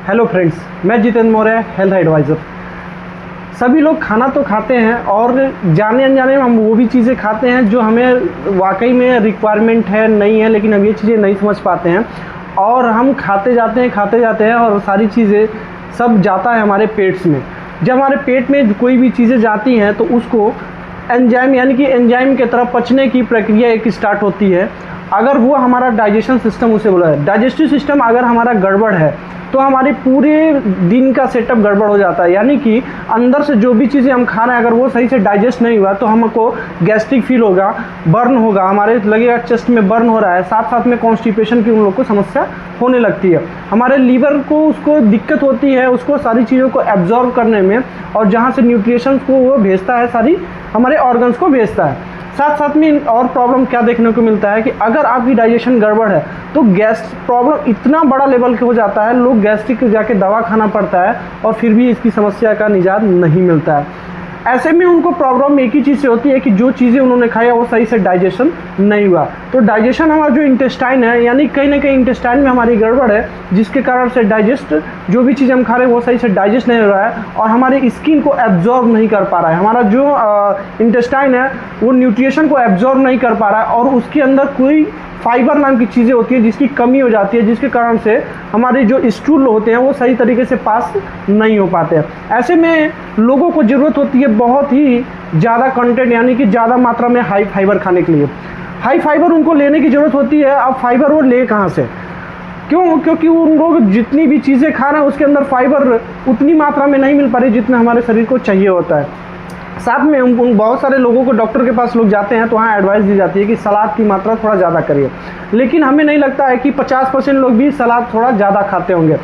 Hello friends, मैं Jitendra Maurya, health adviser. सभी लोग खाना तो खाते हैं और जाने अनजाने में हम वो भी चीज़ें खाते हैं जो हमें वाकई में रिक्वायरमेंट है, नहीं है, लेकिन हम ये चीज़ें नहीं समझ पाते हैं और हम खाते जाते हैं और सारी चीज़ें सब जाता है हमारे पेट्स में। जब हमारे पेट में कोई भी चीज़ें जाती हैं तो उसको एंजाइम यानी कि एंजाइम की तरफ पचने की प्रक्रिया एक स्टार्ट होती है। अगर वो हमारा डाइजेशन सिस्टम उसे बोला है, डाइजेस्टिव सिस्टम अगर हमारा गड़बड़ है तो हमारे पूरे दिन का सेटअप गड़बड़ हो जाता है। यानी कि अंदर से जो भी चीज़ें हम खा रहे हैं अगर वो सही से डाइजेस्ट नहीं हुआ तो हमको गैस्ट्रिक फील होगा, बर्न होगा, हमारे लगेगा चेस्ट में बर्न हो रहा है, साथ साथ में कॉन्स्टिपेशन की उन लोग को समस्या होने लगती है। हमारे लीवर को उसको दिक्कत होती है उसको सारी चीज़ों को एब्जॉर्ब करने में, और जहाँ से न्यूट्रिशंस को वो भेजता है सारी हमारे ऑर्गन्स को भेजता है। साथ साथ में और प्रॉब्लम क्या देखने को मिलता है कि अगर आपकी डाइजेशन गड़बड़ है तो गैस प्रॉब्लम इतना बड़ा लेवल के हो जाता है, लोग गैस्ट्रिक जाके दवा खाना पड़ता है और फिर भी इसकी समस्या का निजात नहीं मिलता है। ऐसे में उनको प्रॉब्लम एक ही चीज़ से होती है कि जो चीज़ें उन्होंने खाया वो सही से डाइजेशन नहीं हुआ। तो डाइजेशन हमारा जो इंटेस्टाइन है, यानी कहीं ना कहीं इंटेस्टाइन में हमारी गड़बड़ है, जिसके कारण से डाइजेस्ट जो भी चीज़ हम खा रहे हैं वो सही से डाइजेस्ट नहीं हो रहा है और हमारी स्किन को एब्जॉर्ब नहीं कर पा रहा है। हमारा जो इंटेस्टाइन है वो न्यूट्रिशन को एब्जॉर्ब नहीं कर पा रहा है और उसके अंदर कोई फाइबर नाम की चीज़ें होती है जिसकी कमी हो जाती है, जिसके कारण से हमारे जो स्टूल होते हैं वो सही तरीके से पास नहीं हो पाते हैं। ऐसे में लोगों को ज़रूरत होती है बहुत ही ज़्यादा कंटेंट यानी कि ज़्यादा मात्रा में हाई फाइबर खाने के लिए। हाई फाइबर उनको लेने की ज़रूरत होती है। अब फाइबर वो ले कहाँ से? क्योंकि उन लोग जितनी भी चीज़ें खा रहे हैं उसके अंदर फाइबर उतनी मात्रा में नहीं मिल पा रही जितना हमारे शरीर को चाहिए होता है। साथ में उन बहुत सारे लोगों को डॉक्टर के पास लोग जाते हैं तो वहाँ एडवाइस दी जाती है कि सलाद की मात्रा थोड़ा ज़्यादा करिए, लेकिन हमें नहीं लगता है कि 50% लोग भी सलाद थोड़ा ज़्यादा खाते होंगे।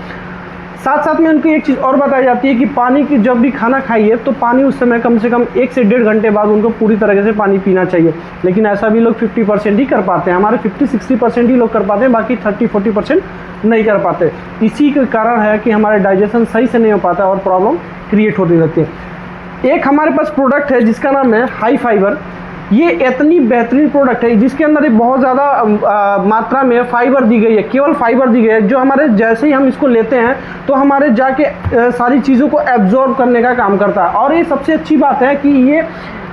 साथ साथ में उनको एक चीज़ और बताई जाती है कि पानी की जब भी खाना खाइए तो पानी उस समय कम से कम 1 से 1.5 घंटे बाद उनको पूरी तरीके से पानी पीना चाहिए। लेकिन ऐसा भी लोग 50% ही कर पाते हैं, हमारे 50-60% ही लोग कर पाते हैं, बाकी 30-40% नहीं कर पाते। इसी के कारण है कि हमारे डाइजेशन सही से नहीं हो पाता और प्रॉब्लम क्रिएट होती रहती है। एक हमारे पास प्रोडक्ट है जिसका नाम है हाई फाइबर। ये इतनी बेहतरीन प्रोडक्ट है जिसके अंदर एक बहुत ज़्यादा मात्रा में फाइबर दी गई है, केवल फाइबर दी गई है, जो हमारे जैसे ही हम इसको लेते हैं तो हमारे जाके सारी चीज़ों को एब्जॉर्ब करने का काम करता है। और ये सबसे अच्छी बात है कि ये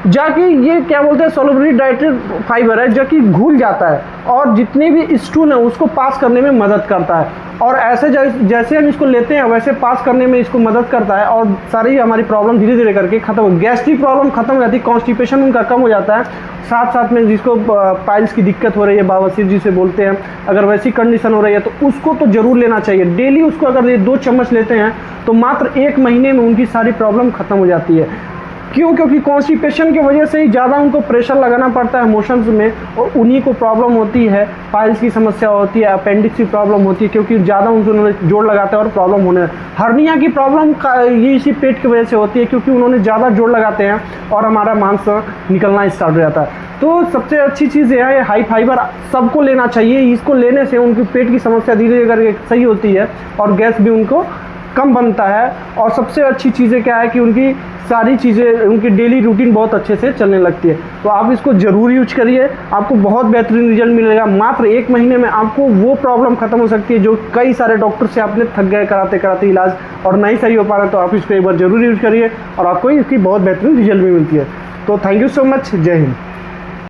क्या बोलते हैं सोलुबली डाइटेड फाइबर है जो कि घुल जाता है और जितने भी स्टूल हैं उसको पास करने में मदद करता है। और ऐसे जैसे हम इसको लेते हैं वैसे पास करने में इसको मदद करता है और सारी हमारी प्रॉब्लम धीरे धीरे करके खत्म हो, गैस्ट्रिक प्रॉब्लम खत्म हो जाती है, कॉन्स्टिपेशन उनका कम हो जाता है। साथ साथ में जिसको पाइल्स की दिक्कत हो रही है, बवासीर जिसे बोलते हैं, अगर वैसी कंडीशन हो रही है तो उसको तो ज़रूर लेना चाहिए। डेली उसको अगर ये 2 चम्मच लेते हैं तो मात्र 1 महीने में उनकी सारी प्रॉब्लम खत्म हो जाती है। क्योंकि कॉन्स्टिपेशन की वजह से ही ज़्यादा उनको प्रेशर लगाना पड़ता है मोशंस में और उन्हीं को प्रॉब्लम होती है, पाइल्स की समस्या होती है, अपेंडिक्स की प्रॉब्लम होती है, क्योंकि ज़्यादा उन्होंने जोड़ लगाते हैं और प्रॉब्लम होने। हर्निया की प्रॉब्लम ये इसी पेट की वजह से होती है क्योंकि उन्होंने ज़्यादा जोड़ लगाते हैं और हमारा मांस निकलना स्टार्ट हो जाता है। तो सबसे अच्छी चीज़ यह है हाई फाइबर सबको लेना चाहिए। इसको लेने से उनकी पेट की समस्या धीरे धीरे करके सही होती है और गैस भी उनको कम बनता है। और सबसे अच्छी चीज़ें क्या है कि उनकी सारी चीज़ें उनकी डेली रूटीन बहुत अच्छे से चलने लगती है। तो आप इसको ज़रूर यूज करिए, आपको बहुत बेहतरीन रिजल्ट मिलेगा। मात्र 1 महीने में आपको वो प्रॉब्लम खत्म हो सकती है जो कई सारे डॉक्टर से आपने थक गए कराते कराते इलाज और नहीं सही हो पा रहा, तो आप इसको एक बार ज़रूर यूज करिए और आपको इसकी बहुत बेहतरीन रिजल्ट भी मिलती है। तो थैंक यू सो मच, जय हिंद।